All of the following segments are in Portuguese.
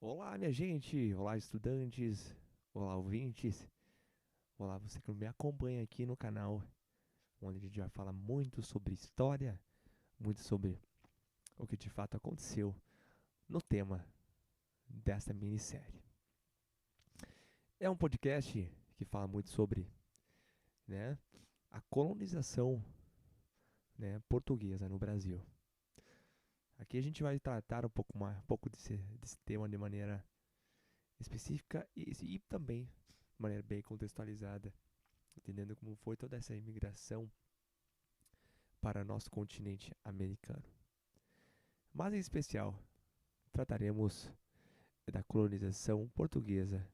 Olá, minha gente! Olá, estudantes! Olá, ouvintes! Olá, você que me acompanha aqui no canal, onde a gente vai falar muito sobre história, muito sobre o que de fato aconteceu no tema desta minissérie. É um podcast que fala muito sobre, né, a colonização, né, portuguesa no Brasil. Aqui a gente vai tratar um pouco desse tema de maneira específica e também de maneira bem contextualizada, entendendo como foi toda essa imigração para nosso continente americano. Mas em especial, trataremos da colonização portuguesa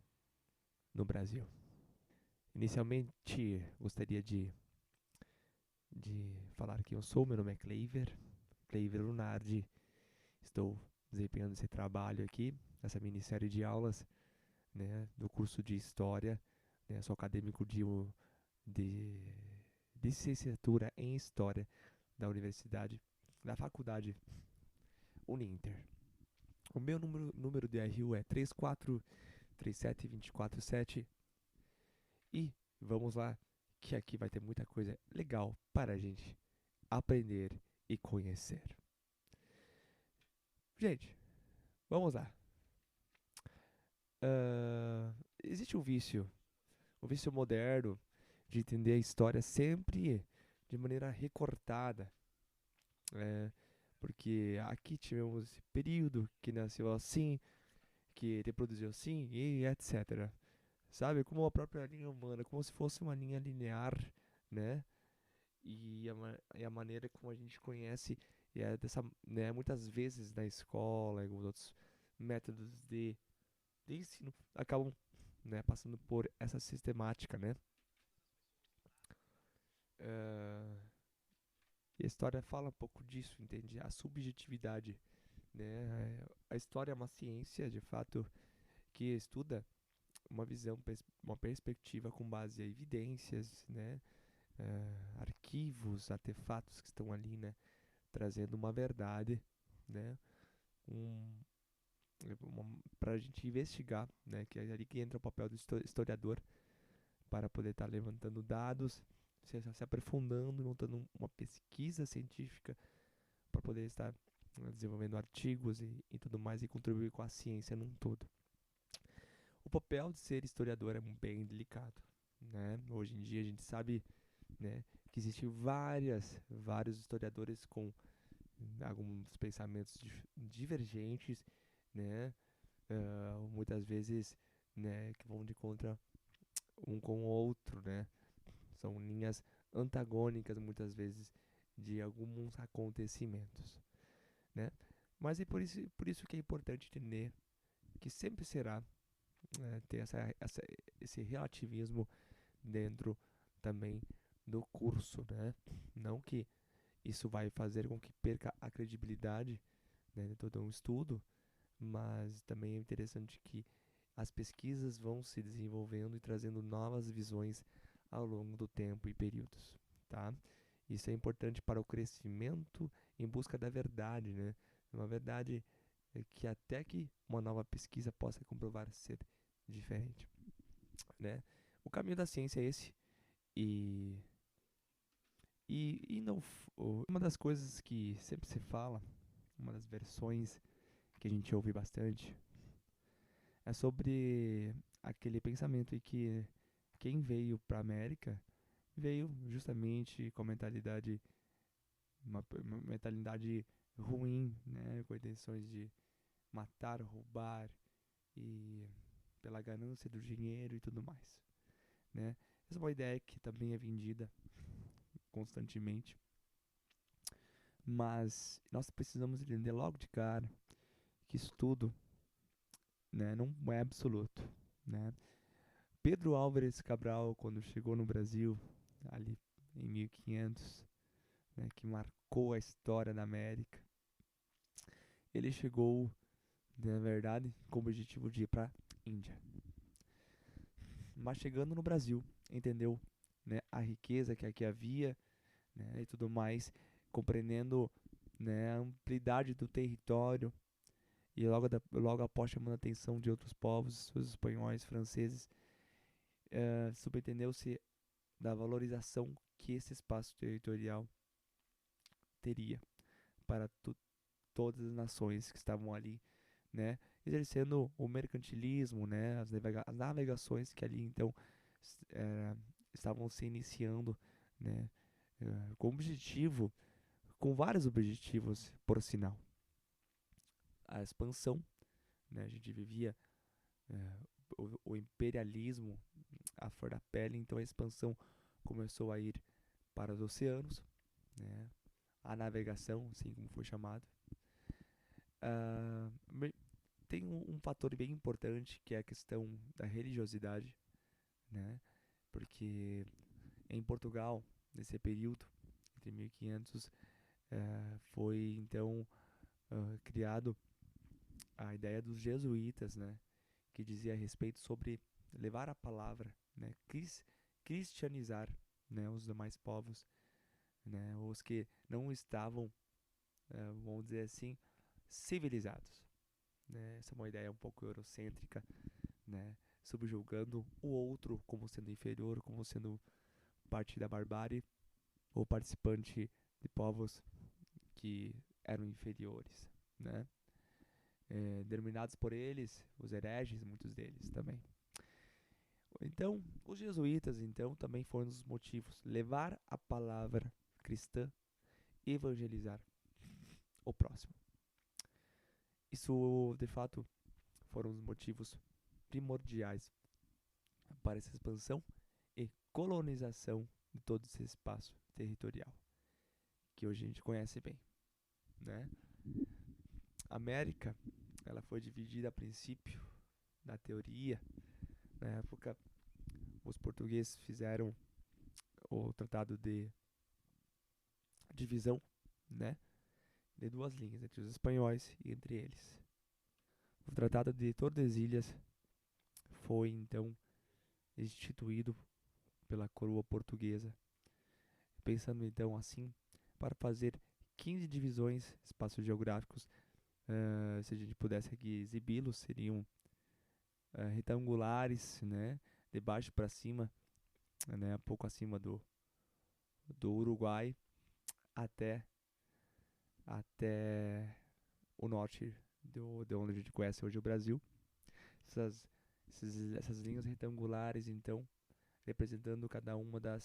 no Brasil. Inicialmente, gostaria de falar quem eu sou. Meu nome é Cleiver Lunardi. Estou desempenhando esse trabalho aqui, essa minissérie de aulas, né, do curso de História. Né, sou acadêmico de licenciatura em História da Faculdade Uninter. O meu número de RU é 34372447 e vamos lá, que aqui vai ter muita coisa legal para a gente aprender e conhecer. Gente, vamos lá. Ah, existe um vício moderno de entender a história sempre de maneira recortada, né? Porque aqui tivemos esse período que nasceu assim, que reproduziu assim e etc. Sabe? Como a própria linha humana, como se fosse uma linha linear, né? E a maneira como a gente conhece é dessa, né, muitas vezes na escola e alguns outros métodos de ensino acabam, né, passando por essa sistemática, né? Ah, e a história fala um pouco disso, entende? A subjetividade, né? A história é uma ciência, de fato, que estuda uma visão, uma perspectiva com base em evidências, né? Arquivos, artefatos que estão ali, né? Trazendo uma verdade, né? Um, para a gente investigar, né? Que é ali que entra o papel do historiador para poder estar levantando dados, se aprofundando, montando uma pesquisa científica para poder estar desenvolvendo artigos e tudo mais e contribuir com a ciência num todo. O papel de ser historiador é bem delicado, né? Hoje em dia a gente sabe, né, que existem vários historiadores com alguns pensamentos divergentes, né? Muitas vezes, né, que vão de contra um com o outro, né? São linhas antagônicas muitas vezes de alguns acontecimentos, né? Mas é por isso que é importante entender que sempre será, né, ter esse relativismo dentro também do curso, né? Não que isso vai fazer com que perca a credibilidade, né, de todo um estudo, mas também é interessante que as pesquisas vão se desenvolvendo e trazendo novas visões ao longo do tempo e períodos, tá? Isso é importante para o crescimento em busca da verdade, né? Uma verdade que até que uma nova pesquisa possa comprovar ser diferente, né? O caminho da ciência é esse e não uma das coisas que sempre se fala, uma das versões que a gente ouve bastante é sobre aquele pensamento em que quem veio para a América veio justamente com a mentalidade, uma mentalidade ruim, né, com intenções de matar, roubar e pela ganância do dinheiro e tudo mais, né? Essa é uma ideia que também é vendida constantemente, mas nós precisamos entender logo de cara que isso tudo, né, não é absoluto, né? Pedro Álvares Cabral, quando chegou no Brasil, ali em 1500, né, que marcou a história da América, ele chegou, na verdade, com o objetivo de ir para Índia. Mas chegando no Brasil, entendeu, né, a riqueza que aqui havia, né, e tudo mais, compreendendo, né, a amplidade do território, e logo após chamando a atenção de outros povos, os espanhóis, franceses, subentendeu-se da valorização que esse espaço territorial teria para todas as nações que estavam ali, né, exercendo o mercantilismo, né, as navegações que ali então eh, estavam se iniciando, né, com objetivo, com vários objetivos, por sinal, a expansão, né, a gente vivia o imperialismo à flor da pele, então a expansão começou a ir para os oceanos, né, a navegação, assim como foi chamado. Ah, tem um fator bem importante que é a questão da religiosidade, né? Porque em Portugal, nesse período, entre 1500, foi então criado a ideia dos jesuítas, né? Que dizia a respeito sobre levar a palavra, né? Cristianizar, né? Os demais povos, né? Os que não estavam, vamos dizer assim, civilizados, né? Essa é uma ideia um pouco eurocêntrica, né? Subjugando o outro como sendo inferior, como sendo parte da barbárie ou participante de povos que eram inferiores, né? Denominados por eles, os hereges, muitos deles também. Então, os jesuítas, então, também foram um dos motivos, levar a palavra cristã, evangelizar o próximo. Isso, de fato, foram os motivos primordiais para essa expansão e colonização de todo esse espaço territorial, que hoje a gente conhece bem, né? A América, ela foi dividida a princípio, na teoria, na época, os portugueses fizeram o tratado de divisão, né, de duas linhas, entre os espanhóis e entre eles. O Tratado de Tordesilhas foi, então, instituído pela coroa portuguesa, pensando, então, assim, para fazer 15 divisões, espaços geográficos, se a gente pudesse aqui exibi-los, seriam retangulares, né, de baixo para cima, né, um pouco acima do Uruguai até até o norte de onde a gente conhece hoje o Brasil. Essas, essas linhas retangulares, então, representando cada uma da,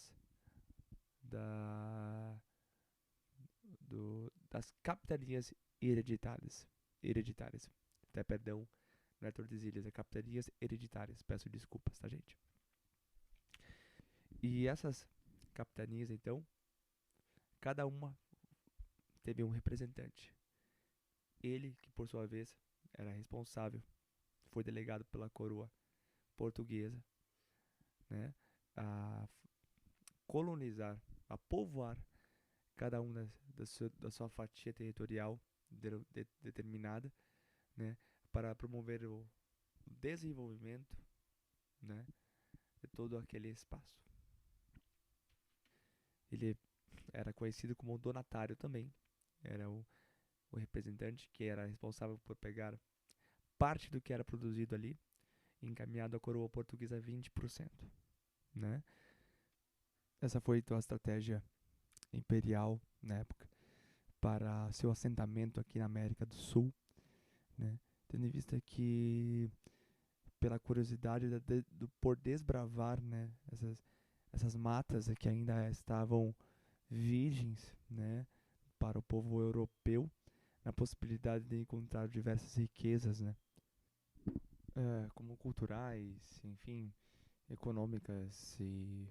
das capitanias hereditárias. Hereditárias. Até perdão, não é Tordesilhas, é capitanias hereditárias. Peço desculpas, tá, gente? E essas capitanias, então, cada uma teve um representante. Ele, que por sua vez era responsável, foi delegado pela coroa portuguesa, né, a colonizar, a povoar cada uma da sua fatia territorial determinada, né, para promover o desenvolvimento, né, de todo aquele espaço. Ele era conhecido como donatário também, era o representante que era responsável por pegar parte do que era produzido ali, encaminhado à coroa portuguesa 20%, né? Essa foi então a estratégia imperial na época para seu assentamento aqui na América do Sul, né? Tendo em vista que pela curiosidade por desbravar, né, essas matas que ainda estavam virgens, né, para o povo europeu, na possibilidade de encontrar diversas riquezas, né, como culturais, enfim, econômicas e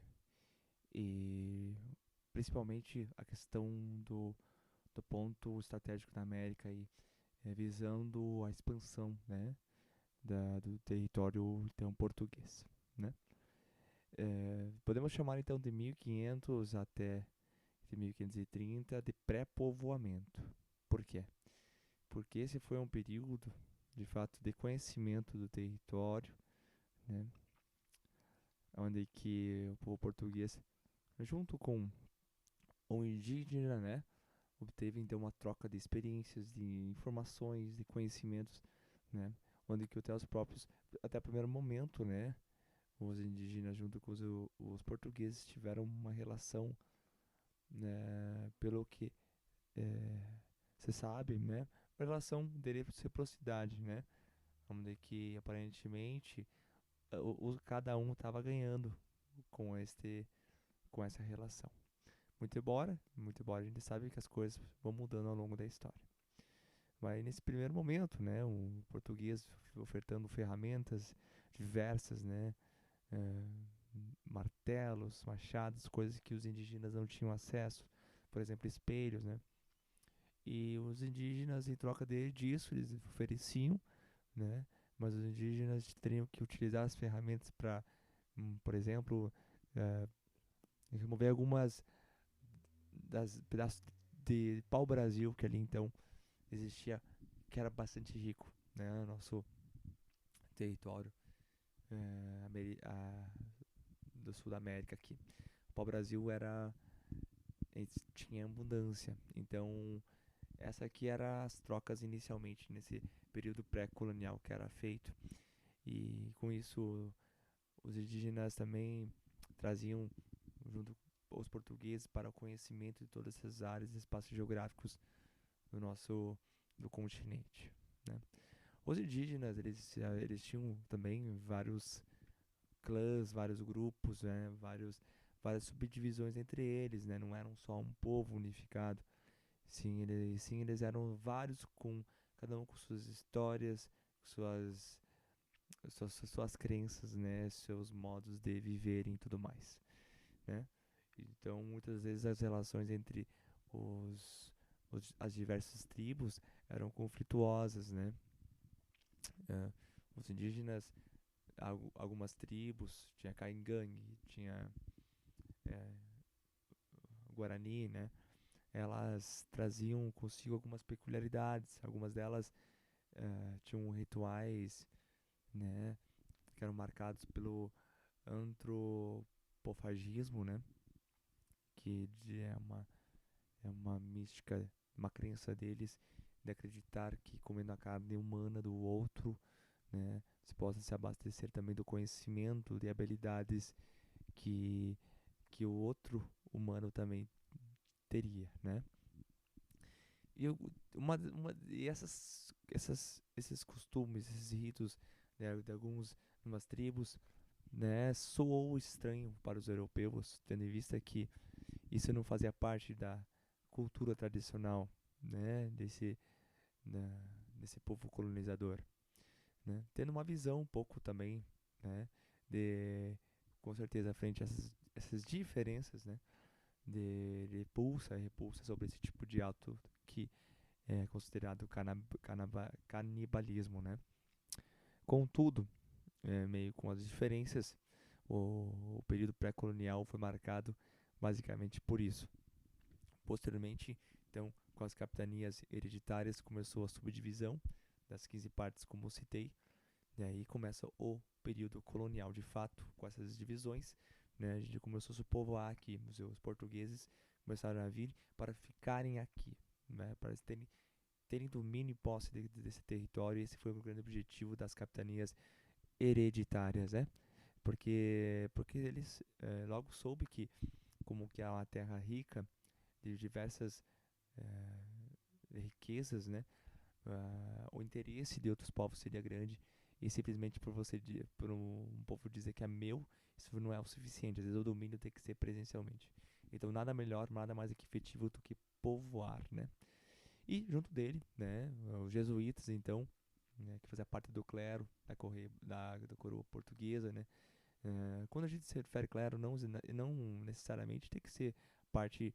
principalmente a questão do ponto estratégico da América e visando a expansão, né, do território então português, né? Podemos chamar então de 1500 até 1530 de pré-povoamento. Por quê? Porque esse foi um período, de fato, de conhecimento do território, né? Onde que o povo português, junto com o indígena, né, obteve então uma troca de experiências, de informações, de conhecimentos, né? Onde que até os próprios, até o primeiro momento, né? Os indígenas junto com os portugueses tiveram uma relação, né? Pelo que você sabe, né? Uma relação de reciprocidade, né? Onde que aparentemente cada um estava ganhando com com essa relação. Muito embora a gente sabe que as coisas vão mudando ao longo da história. Mas nesse primeiro momento, né, o português ofertando ferramentas diversas, né, eh, martelos, machados, coisas que os indígenas não tinham acesso, por exemplo, espelhos, né, e os indígenas, em troca disso, eles ofereciam, né, mas os indígenas teriam que utilizar as ferramentas para, por exemplo, eh, remover algumas das pedaços de pau-brasil que ali então existia, que era bastante rico, né, nosso território do sul da América aqui. O pau-brasil tinha abundância, então essa aqui eram as trocas inicialmente nesse período pré-colonial que era feito, e com isso os indígenas também traziam junto os portugueses para o conhecimento de todas essas áreas e espaços geográficos do continente, né? Os indígenas, eles tinham também vários clãs, vários grupos, né? Várias subdivisões entre eles, né? Não eram só um povo unificado. Sim, eles eram vários, com cada um com suas histórias, suas, suas crenças, né? Seus modos de viver e tudo mais, né? Então, muitas vezes as relações entre os, as diversas tribos eram conflituosas, né? Eh, os indígenas, algumas tribos, tinha Caingangue, tinha eh, Guarani, né? Elas traziam consigo algumas peculiaridades. Algumas delas tinham rituais, né? Que eram marcados pelo antropofagismo, né? É uma mística, uma crença deles de acreditar que comendo a carne humana do outro, né, se possa se abastecer também do conhecimento de habilidades que, que o outro humano também teria, né? E e esses costumes, esses ritos, né, de umas tribos, né, soou estranho para os europeus, tendo em vista que isso não fazia parte da cultura tradicional, né, da- desse povo colonizador, né? Tendo uma visão um pouco também, né, de com certeza frente a essas diferenças, né, de repulsa e repulsa sobre esse tipo de ato que é considerado canibalismo, né? Contudo, meio com as diferenças, o período pré-colonial foi marcado basicamente por isso. Posteriormente, então, com as capitanias hereditárias, começou a subdivisão das 15 partes, como eu citei, e aí começa o período colonial de fato, com essas divisões, né? A gente começou a se povoar aqui, os portugueses começaram a vir para ficarem aqui, né? Para terem domínio e posse desse território. Esse foi o grande objetivo das capitanias hereditárias, né? Porque eles logo soube que, como que é uma terra rica de diversas riquezas, né? O interesse de outros povos seria grande, e simplesmente por um povo dizer que é meu, isso não é o suficiente. Às vezes o domínio tem que ser presencialmente. Então nada melhor, nada mais efetivo do que povoar, né? E junto dele, né, os jesuítas, então, né, que fazia parte do clero da coroa portuguesa, né? Quando a gente se refere clero, não necessariamente tem que ser parte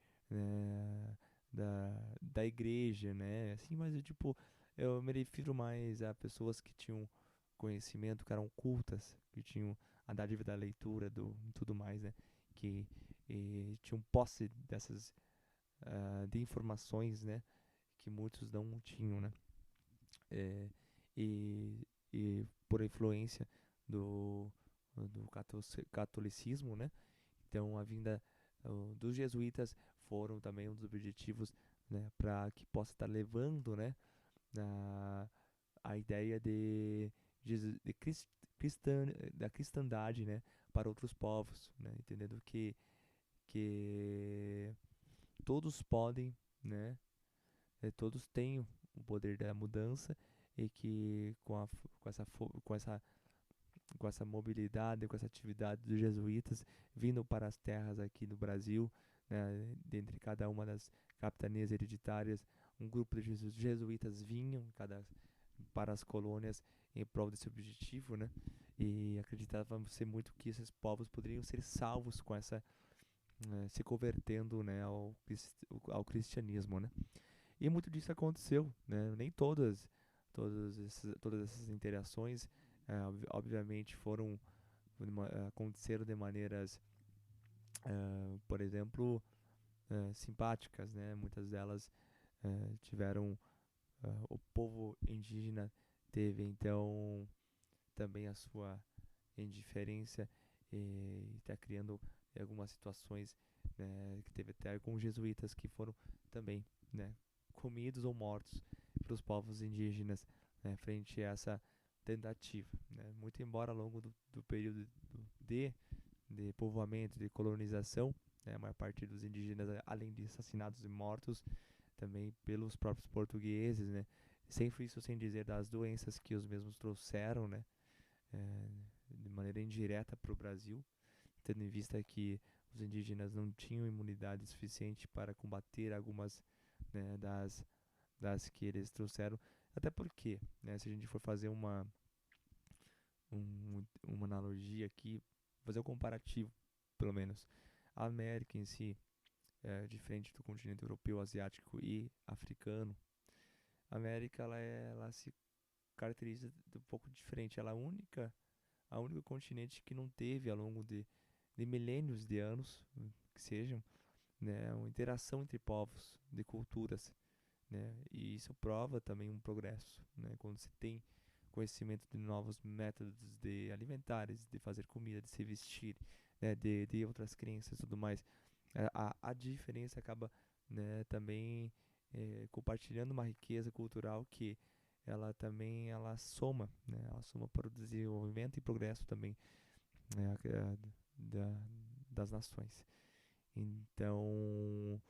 da igreja, né? Assim, mas tipo, eu me refiro mais a pessoas que tinham conhecimento, que eram cultas, que tinham a dádiva da leitura, do tudo mais, né? Que tinham posse dessas de informações, né? Que muitos não tinham, né? É, e por influência do, do catolicismo, né? Então a vinda dos jesuítas foram também um dos objetivos né, para que possa estar levando, né, a, a ideia de da cristandade, né, para outros povos, né, entendendo que todos podem, né, todos têm o poder da mudança e que com essa mobilidade, com essa atividade dos jesuítas vindo para as terras aqui do Brasil, né, dentre cada uma das capitanias hereditárias, um grupo de jesuítas vinham para as colônias em prol desse objetivo, né? E acreditávamos ser muito que esses povos poderiam ser salvos com essa se convertendo, né, ao cristianismo, né? E muito disso aconteceu, né? Nem todas essas interações, obviamente, aconteceram de maneiras, por exemplo, simpáticas, né? Muitas delas tiveram, o povo indígena teve então também a sua indiferença e está criando algumas situações, né, que teve até alguns jesuítas que foram também, né, comidos ou mortos pelos povos indígenas, né, frente a essa tentativa, né. Muito embora ao longo do período de povoamento, de colonização, né, a maior parte dos indígenas, além de assassinados e mortos, também pelos próprios portugueses, né, sempre isso sem dizer das doenças que os mesmos trouxeram, né, eh, de maneira indireta para o Brasil, tendo em vista que os indígenas não tinham imunidade suficiente para combater algumas, né, das que eles trouxeram. Até porque, né, se a gente for fazer uma analogia aqui, fazer um comparativo, pelo menos, a América em si, diferente do continente europeu, asiático e africano, a América ela se caracteriza de um pouco diferente. Ela é a única continente que não teve ao longo de milênios de anos, que sejam, né, uma interação entre povos, de culturas, né, e isso prova também um progresso, né, quando se tem conhecimento de novos métodos de alimentares, de fazer comida, de se vestir, né, de outras crenças e tudo mais, a diferença acaba, né, também compartilhando uma riqueza cultural que ela também ela soma, né, ela soma para o desenvolvimento e progresso também, né, da, das nações. Então,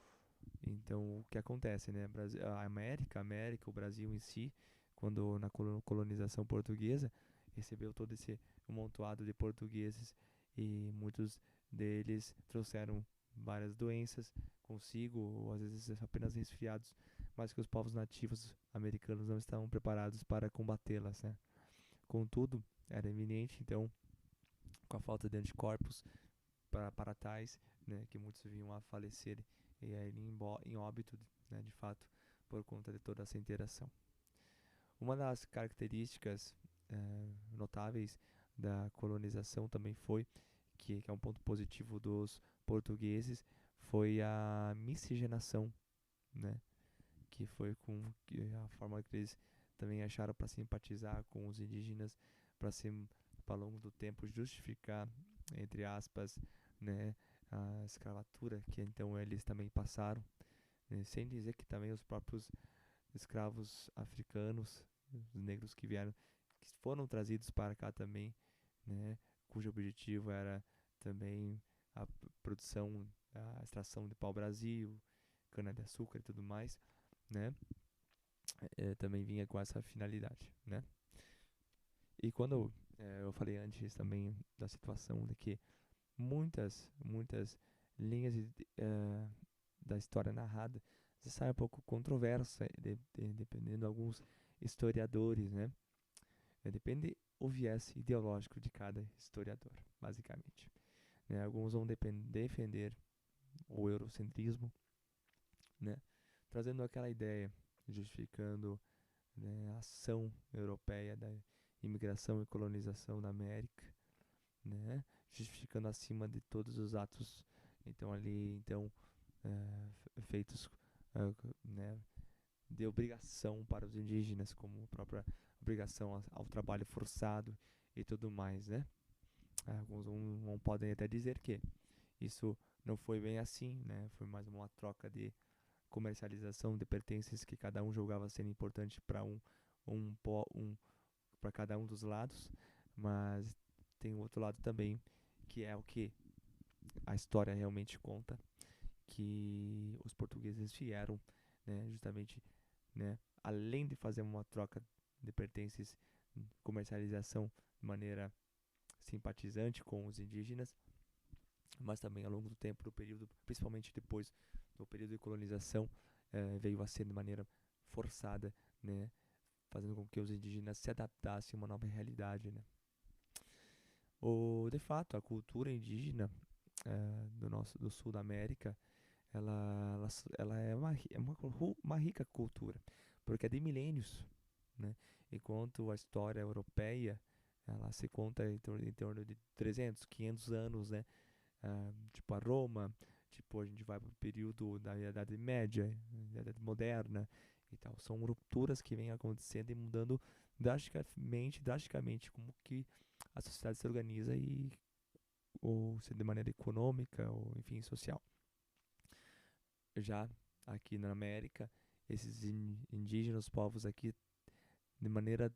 então o que acontece, né? A América, o Brasil em si, quando na colonização portuguesa, recebeu todo esse amontoado de portugueses e muitos deles trouxeram várias doenças consigo, ou às vezes apenas resfriados, mas que os povos nativos americanos não estavam preparados para combatê-las, né? Contudo, era eminente, então, com a falta de anticorpos para tais, né, que muitos vinham a falecer e a ir em óbito, né, de fato, por conta de toda essa interação. Uma das características notáveis da colonização também foi, que é um ponto positivo dos portugueses, foi a miscigenação, né, que foi a forma que eles também acharam para simpatizar com os indígenas, para se, ao longo do tempo, justificar, entre aspas, né, a escravatura que então eles também passaram, né, sem dizer que também os próprios escravos africanos, os negros que vieram, que foram trazidos para cá também, né, cujo objetivo era também a produção, a extração de pau-brasil, cana-de-açúcar e tudo mais, né, também vinha com essa finalidade, né. E quando eu falei antes também da situação de que muitas linhas da história narrada se sai um pouco controversa, dependendo de alguns historiadores, né? Depende o viés ideológico de cada historiador, basicamente. Né? Alguns vão defender o eurocentrismo, né? Trazendo aquela ideia, justificando, né, a ação europeia da imigração e colonização da América, né, justificando acima de todos os atos, então ali, então, feitos, né, de obrigação para os indígenas, como a própria obrigação ao trabalho forçado e tudo mais, né. Alguns podem até dizer que isso não foi bem assim, né, foi mais uma troca comercialização de pertences que cada um julgava ser importante para um, para cada um dos lados, mas tem o outro lado também, que é o que a história realmente conta, que os portugueses vieram, né, justamente, né, além de fazer uma troca de pertences, comercialização de maneira simpatizante com os indígenas, mas também ao longo do tempo, do período, principalmente depois do período de colonização, veio a ser de maneira forçada, né, fazendo com que os indígenas se adaptassem a uma nova realidade, né. De fato, a cultura indígena do sul da América, ela é uma rica cultura, porque é de milênios, né? Enquanto a história europeia, ela se conta em torno de 300, 500 anos, né? Tipo a Roma, tipo a gente vai para o período da Idade Média, da Idade Moderna e tal. São rupturas que vêm acontecendo e mudando drasticamente como que a sociedade se organiza e ou se de maneira econômica ou enfim social. Já aqui na América, esses indígenas povos aqui de maneira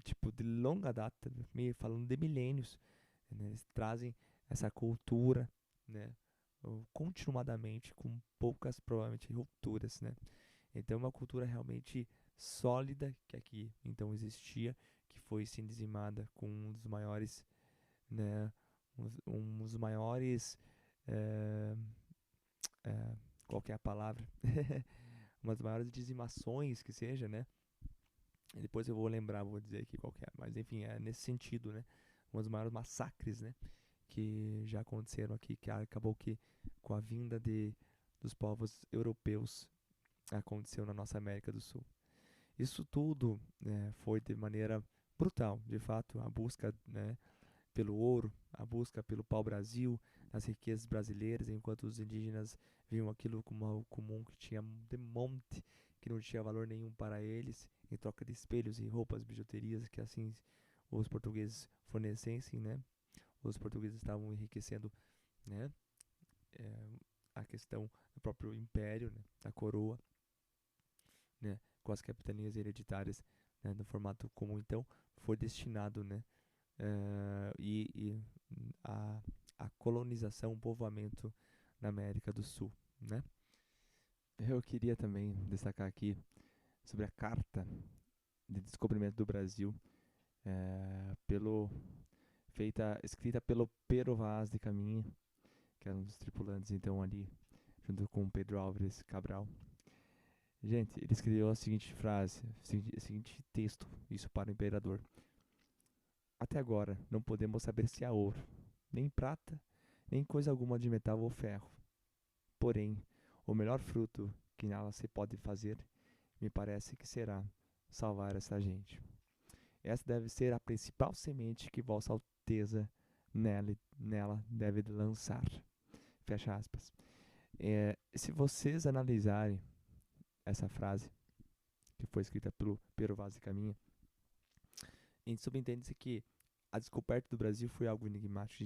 tipo de longa data, meio falando de milênios, né? Eles trazem essa cultura, né, continuadamente com poucas provavelmente rupturas, né? Então é uma cultura realmente sólida que aqui então existia, que foi sim dizimada com um dos maiores, né, um dos maiores eh, eh, qual que é a palavra? Uma das maiores dizimações que seja, né? E depois eu vou lembrar, vou dizer aqui qual que é. Mas enfim, é nesse sentido, né? Um dos maiores massacres, né? Que já aconteceram aqui, que acabou que com a vinda dos povos europeus aconteceu na nossa América do Sul. Isso tudo, né, foi de maneira brutal, de fato, a busca, né, pelo ouro, a busca pelo pau-brasil, as riquezas brasileiras, enquanto os indígenas viam aquilo como algo comum que tinha de monte, que não tinha valor nenhum para eles, em troca de espelhos e roupas, bijuterias, que assim os portugueses fornecessem, né? Os portugueses estavam enriquecendo, né? eh, a questão do próprio império, né? Da coroa, né? Com as capitanias hereditárias, né? No formato comum, então foi destinado, né? E a colonização, o povoamento na América do Sul, né? Eu queria também destacar aqui sobre a carta de descobrimento do Brasil, escrita pelo Pero Vaz de Caminha, que era um dos tripulantes então ali, junto com Pedro Álvares Cabral. Gente, ele escreveu a seguinte frase, o seguinte texto, isso para o imperador. Até agora, não podemos saber se há ouro, nem prata, nem coisa alguma de metal ou ferro. Porém, o melhor fruto que nela se pode fazer, me parece que será salvar essa gente. Essa deve ser a principal semente que Vossa Alteza nela deve lançar. Fecha aspas. Se vocês analisarem essa frase, que foi escrita pelo Pero Vaz de Caminha, subentende-se que a descoberta do Brasil foi algo enigmático.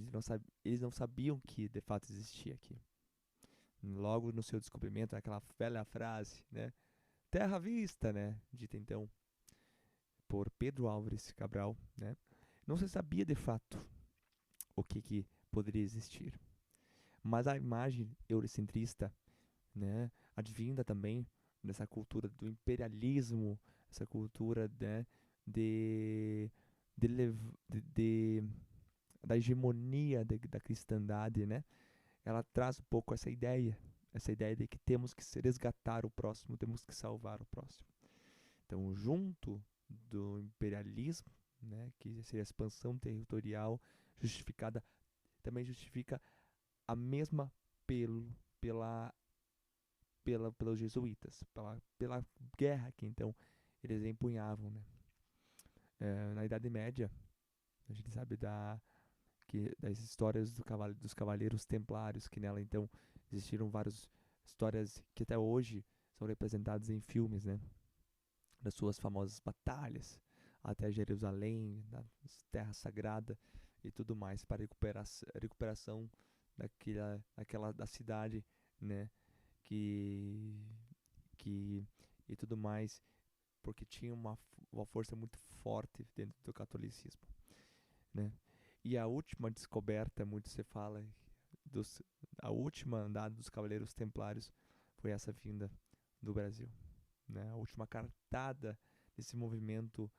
Eles não sabiam que de fato existia aqui. Logo no seu descobrimento, aquela velha frase, né? Terra à vista, né? Dita então por Pedro Álvares Cabral, né? Não se sabia de fato o que poderia existir. Mas a imagem eurocentrista, né, advinda também dessa cultura do imperialismo, essa cultura, né, de, de, da hegemonia da cristandade, né, ela traz um pouco essa ideia de que temos que resgatar o próximo, temos que salvar o próximo. Então, junto do imperialismo, né, que seria a expansão territorial justificada, também justifica a mesma pela pelos jesuítas, pela guerra que então eles empunhavam, né? Na Idade Média, a gente sabe das histórias dos cavaleiros templários, que nela então existiram várias histórias que até hoje são representadas em filmes, né? Das suas famosas batalhas até Jerusalém, da Terra Sagrada e tudo mais, para recuperação da cidade, né? Que que e tudo mais, porque tinha uma força muito forte dentro do catolicismo, né? E a última descoberta, muito se fala, dos, a última andada dos Cavaleiros Templários foi essa vinda do Brasil, né? A última cartada desse movimento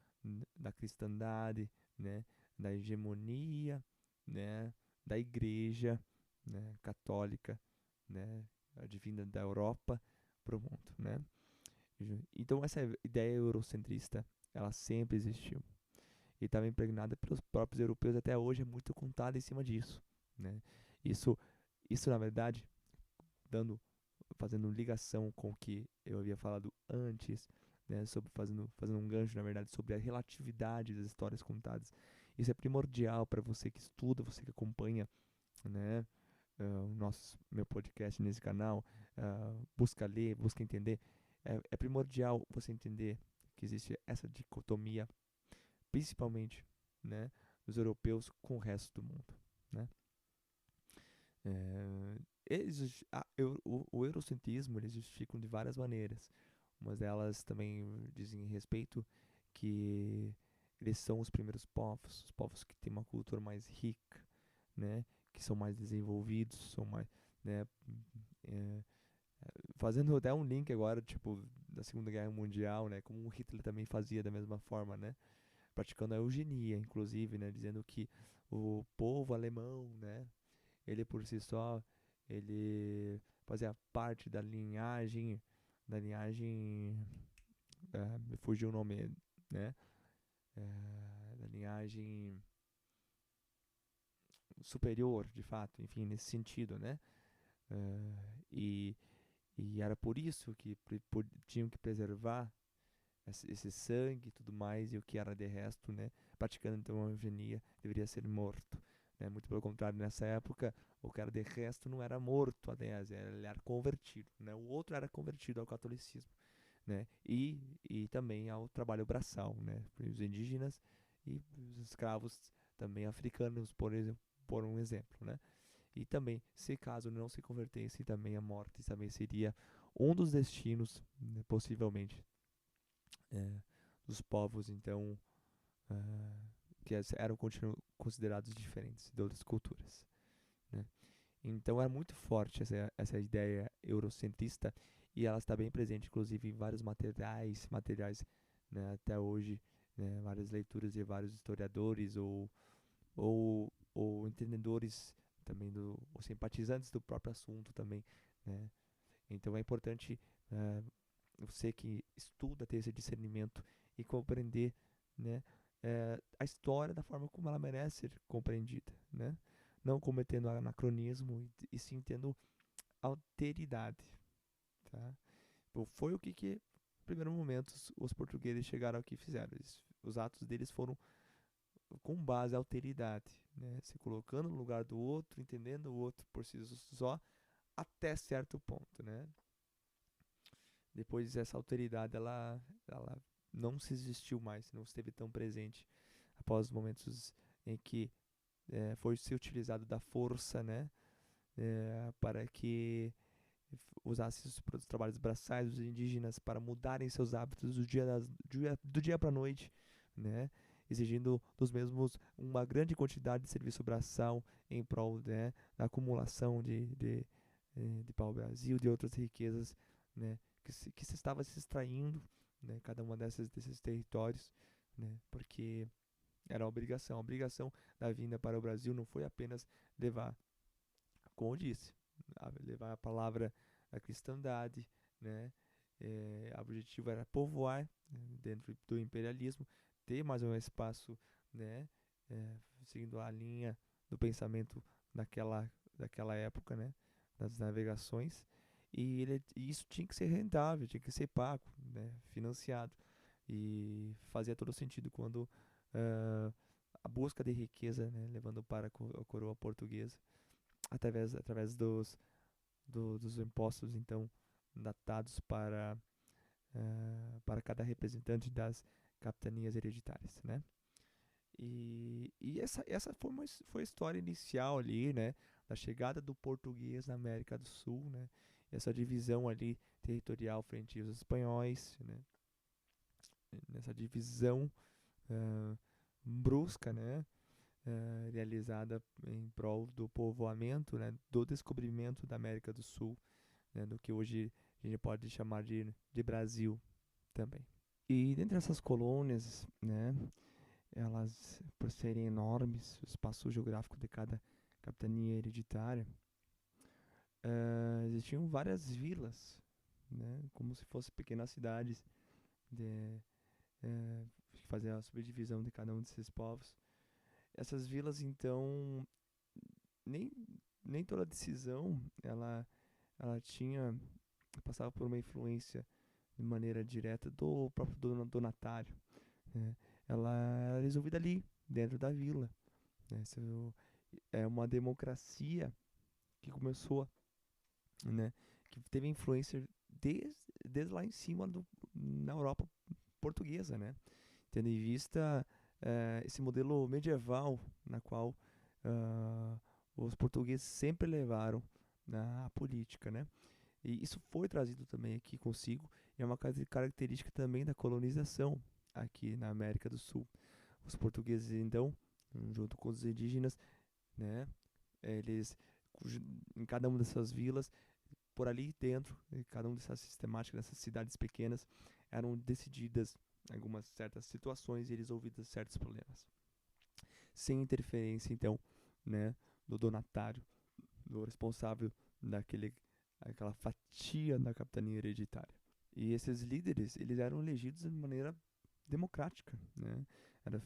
da cristandade, né? Da hegemonia, né? Da igreja, né? Católica, né? Advinda da Europa para o mundo, né? Então essa ideia eurocentrista, ela sempre existiu e estava impregnada pelos próprios europeus, até hoje é muito contada em cima disso, né? Isso, isso na verdade, dando, fazendo ligação com o que eu havia falado antes, né? Sobre fazendo um gancho, na verdade, sobre a relatividade das histórias contadas. Isso é primordial para você que estuda, você que acompanha, né? O meu podcast nesse canal, busca ler, busca entender. É primordial você entender que existe essa dicotomia, principalmente, né, dos europeus com o resto do mundo, né? O eurocentrismo eles justificam de várias maneiras. Umas delas também dizem respeito que eles são os povos que têm uma cultura mais rica, né? Que são mais desenvolvidos, são mais, né? é, Fazendo até um link agora, tipo, da Segunda Guerra Mundial, né? Como o Hitler também fazia da mesma forma, né? Praticando a eugenia, inclusive, né? Dizendo que o povo alemão, né? Ele por si só, ele fazia parte da linhagem, me fugiu o nome, né? Da linhagem superior, de fato, enfim, nesse sentido, né? E, e era por isso que tinham que preservar esse sangue e tudo mais, e o que era de resto, né? Praticando então a eugenia, deveria ser morto. Né? Muito pelo contrário, nessa época, o cara de resto não era morto, aliás, ele era convertido, né? O outro era convertido ao catolicismo, né? E também ao trabalho braçal, né? Os indígenas e os escravos também africanos, por um exemplo, né? E também, se caso não se convertesse, também a morte também seria um dos destinos, né, possivelmente, é, dos povos, então, ah, que eram considerados diferentes de outras culturas, né? Então é muito forte essa ideia eurocentrista e ela está bem presente, inclusive, em vários materiais, né, até hoje, né, várias leituras de vários historiadores ou entendedores também ou simpatizantes do próprio assunto também, né? Então é importante você que estuda ter esse discernimento e compreender, né, a história da forma como ela merece ser compreendida, né? Não cometendo anacronismo e sim tendo alteridade, tá? Foi o que no primeiro momento os portugueses chegaram aqui e fizeram. Os atos deles foram com base à alteridade, né? Se colocando no lugar do outro, entendendo o outro por si só, até certo ponto, né? Depois essa alteridade ela não se existiu mais, não esteve tão presente após os momentos em que foi se utilizado da força, né, para que usasse os trabalhos braçais dos indígenas para mudarem seus hábitos do dia para a noite, né, exigindo dos mesmos uma grande quantidade de serviço braçal em prol, né, da acumulação de pau-brasil, de outras riquezas, né, que se estava se extraindo, né, cada uma desses territórios, né, porque era a obrigação da vinda para o Brasil não foi apenas levar, como eu disse, levar a palavra da cristandade, né, o objetivo era povoar, né, dentro do imperialismo, ter mais um espaço, né, seguindo a linha do pensamento daquela época, né, das navegações, e isso tinha que ser rentável, tinha que ser pago, né, financiado, e fazia todo sentido quando ah, a busca de riqueza, né, levando para a coroa portuguesa, através dos impostos, então, datados para cada representante das capitanias hereditárias, né? E essa foi a história inicial ali, né, da chegada do português na América do Sul, né? essa divisão ali territorial frente aos espanhóis, né? Nessa divisão ah, brusca, né? Realizada em prol do povoamento, né? Do descobrimento da América do Sul, né? Do que hoje a gente pode chamar de Brasil também. E dentre essas colônias, né? Elas, por serem enormes, o espaço geográfico de cada capitania hereditária, existiam várias vilas, né, como se fossem pequenas cidades de, que faziam a subdivisão de cada um desses povos. Essas vilas, então, nem, nem toda decisão ela tinha passava por uma influência de maneira direta do próprio donatário, né? Ela era resolvida ali, dentro da vila, né? Isso é uma democracia que começou, né? Que teve influência desde lá em cima na Europa portuguesa, né? Tendo em vista esse modelo medieval na qual ah, os portugueses sempre levaram na política, né? E isso foi trazido também aqui consigo, e é uma característica também da colonização aqui na América do Sul. Os portugueses, então, junto com os indígenas, né, eles em cada uma dessas vilas, por ali dentro, em cada uma dessas sistemáticas, dessas cidades pequenas, eram decididas algumas certas situações e resolvidas certos problemas, sem interferência, então, né, do donatário, do responsável daquele aquela fatia da capitania hereditária. E esses líderes, eles eram elegidos de maneira democrática, né? Eram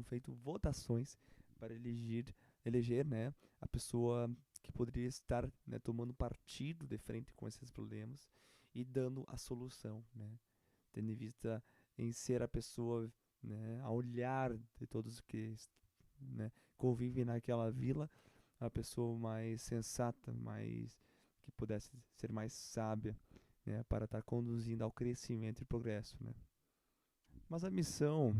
feitas votações para eleger, né, a pessoa que poderia estar, né, tomando partido de frente com esses problemas e dando a solução, né? Tendo em vista em ser a pessoa, né, a olhar de todos que, né, convivem naquela vila, a pessoa mais sensata, mais que pudesse ser mais sábia, né, para estar conduzindo ao crescimento e progresso, né? Mas a missão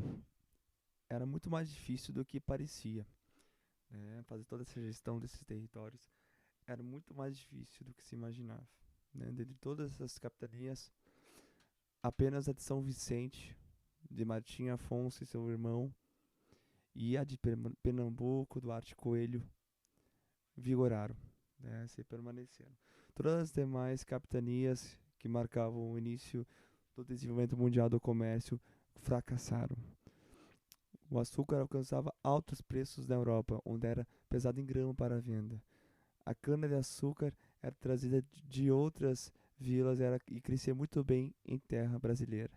era muito mais difícil do que parecia, né? Fazer toda essa gestão desses territórios era muito mais difícil do que se imaginava, né? Dentre todas essas capitanias, apenas a de São Vicente, de Martim Afonso e seu irmão, e a de Pernambuco, Duarte Coelho, vigoraram, né? Se permaneceram. Todas as demais capitanias que marcavam o início do desenvolvimento mundial do comércio fracassaram. O açúcar alcançava altos preços na Europa, onde era pesado em grão para a venda. A cana-de-açúcar era trazida de outras vilas e crescia muito bem em terra brasileira.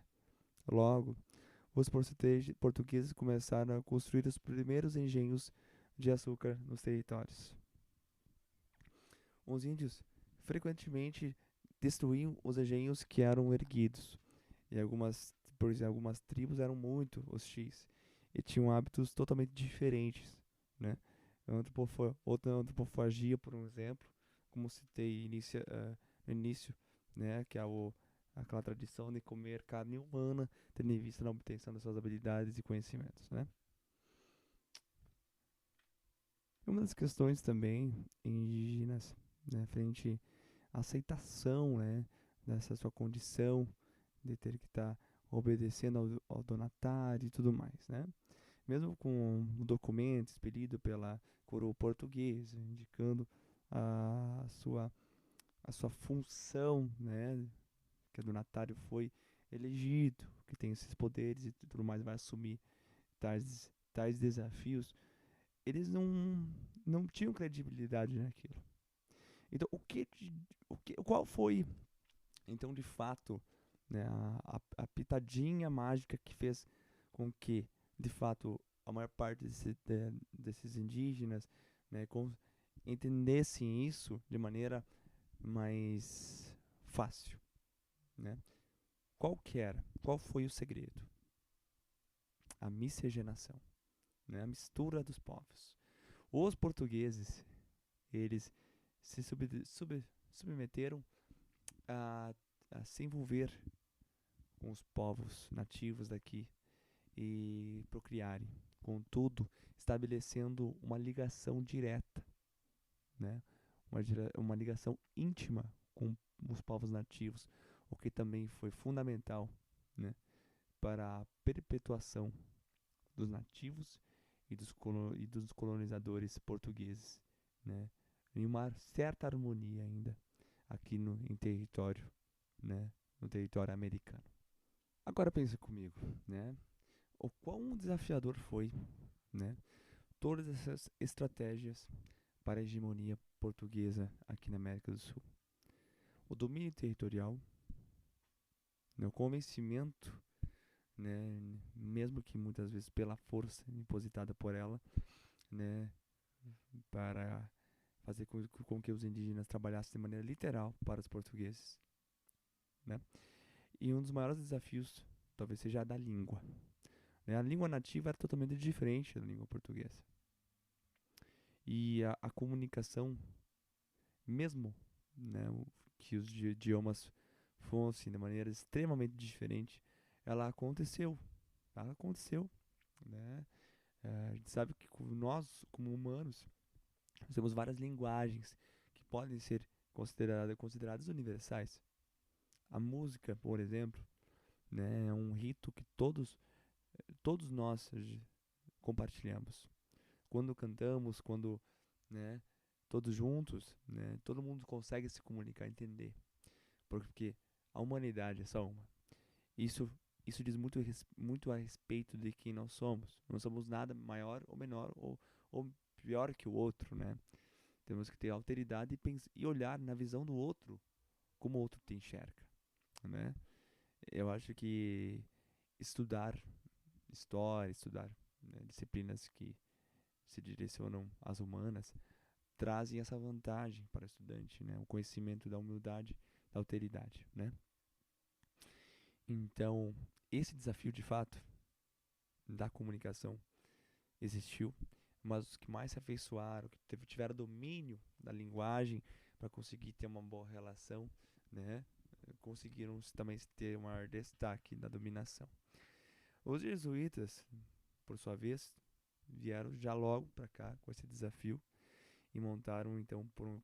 Logo, os portugueses começaram a construir os primeiros engenhos de açúcar nos territórios. Os índios frequentemente destruíam os engenhos que eram erguidos, e por exemplo, algumas tribos eram muito hostis e tinham hábitos totalmente diferentes, né? Outra antropofagia, por um exemplo, como citei no início, né, que é aquela tradição de comer carne humana, tendo em vista na obtenção das suas habilidades e conhecimentos, né? Uma das questões também indígenas, né, frente à aceitação, né, dessa sua condição de ter que estar obedecendo ao donatário e tudo mais, né? Mesmo com o documento expelido pela coroa portuguesa, indicando a sua, a sua função, né, que o donatário foi elegido, que tem esses poderes e tudo mais, vai assumir tais desafios, eles não tinham credibilidade naquilo. Então, qual foi, então, de fato, né, a pitadinha mágica que fez com que, de fato, a maior parte desses indígenas, né, entendessem isso de maneira mais fácil, né? Qual que era? Qual foi o segredo? A miscigenação, né? A mistura dos povos. Os portugueses, eles se submeteram a, a se envolver com os povos nativos daqui e procriarem, contudo, estabelecendo uma ligação direta, né? Uma ligação íntima com os povos nativos, o que também foi fundamental, né, para a perpetuação dos nativos e dos colonizadores portugueses, né, em uma certa harmonia ainda aqui no em território, né, no território americano. Agora pensa comigo, né, o quão desafiador foi, né, todas essas estratégias para a hegemonia portuguesa aqui na América do Sul. O domínio territorial, né, o convencimento, né, mesmo que muitas vezes pela força impositada por ela, né, para fazer com que os indígenas trabalhassem de maneira literal para os portugueses, né? E um dos maiores desafios talvez seja a da língua, né? A língua nativa era totalmente diferente da língua portuguesa. E a comunicação, mesmo, né, que os idiomas fossem de maneira extremamente diferente, ela aconteceu. Ela aconteceu, né? A gente sabe que nós, como humanos, nós temos várias linguagens que podem ser consideradas universais. A música, por exemplo, né, é um rito que todos nós compartilhamos. Quando cantamos, quando, né, todos juntos, né, todo mundo consegue se comunicar, entender, porque a humanidade é só uma. Isso isso diz muito a respeito de quem nós somos. Não somos nada maior ou menor ou pior que o outro, né? Temos que ter alteridade e olhar na visão do outro como o outro te enxerga, né? Eu acho que estudar história, estudar, né, disciplinas que se direcionam às humanas, trazem essa vantagem para o estudante, né? O conhecimento da humildade, da alteridade, né? Então, esse desafio de fato da comunicação existiu, mas os que mais se afeiçoaram, que tiveram domínio da linguagem para conseguir ter uma boa relação, né, conseguiram também ter um maior destaque na dominação. Os jesuítas, por sua vez, vieram já logo para cá com esse desafio e montaram então com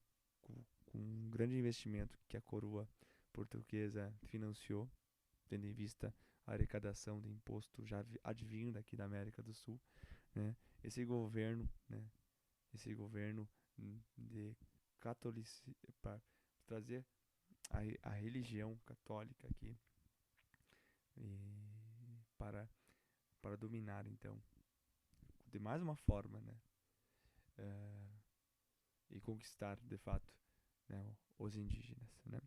um grande investimento que a coroa portuguesa financiou, tendo em vista a arrecadação de imposto já advindo daqui da América do Sul, né? Esse governo, né? Esse governo de catolicismo para trazer a religião católica aqui e para dominar então de mais uma forma, né? Eh, e conquistar de fato, né, os indígenas, né?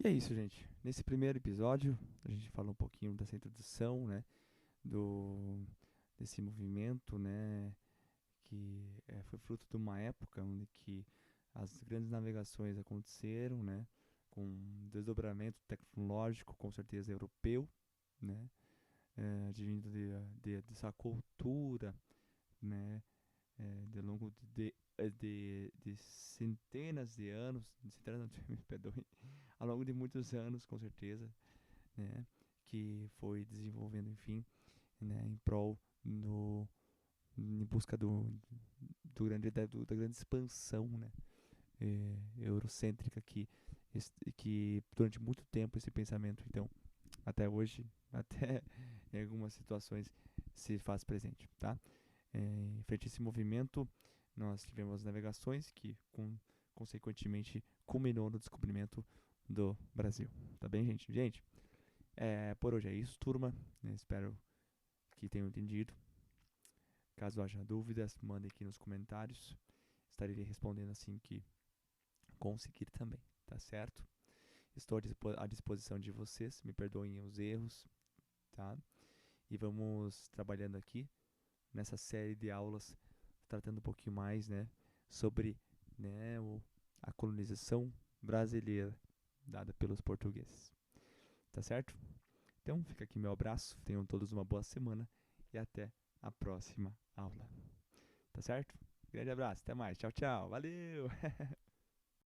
E é isso, gente. Nesse primeiro episódio, a gente falou um pouquinho dessa introdução, né, do desse movimento, né, que foi fruto de uma época onde que as grandes navegações aconteceram, né, com um desdobramento tecnológico, com certeza europeu, né, advindo dessa cultura, né, de longo de centenas de anos, centenas, me perdoe, ao longo de muitos anos, com certeza, né, que foi desenvolvendo, enfim, né, em prol em busca da grande expansão, né, eurocêntrica que durante muito tempo esse pensamento, então, até hoje, até em algumas situações se faz presente, tá? Em frente a esse movimento, nós tivemos as navegações que, consequentemente, culminou no descobrimento do Brasil. Tá bem, gente? Gente, por hoje é isso, turma. Espero que tenham entendido. Caso haja dúvidas, mandem aqui nos comentários. Estarei respondendo assim que conseguir também, tá certo? Estou à disposição de vocês. Me perdoem os erros, tá? E vamos trabalhando aqui nessa série de aulas, tratando um pouquinho mais, né, sobre, né, a colonização brasileira dada pelos portugueses. Tá certo? Então, fica aqui meu abraço. Tenham todos uma boa semana e até a próxima aula. Tá certo? Grande abraço, até mais. Tchau, tchau. Valeu!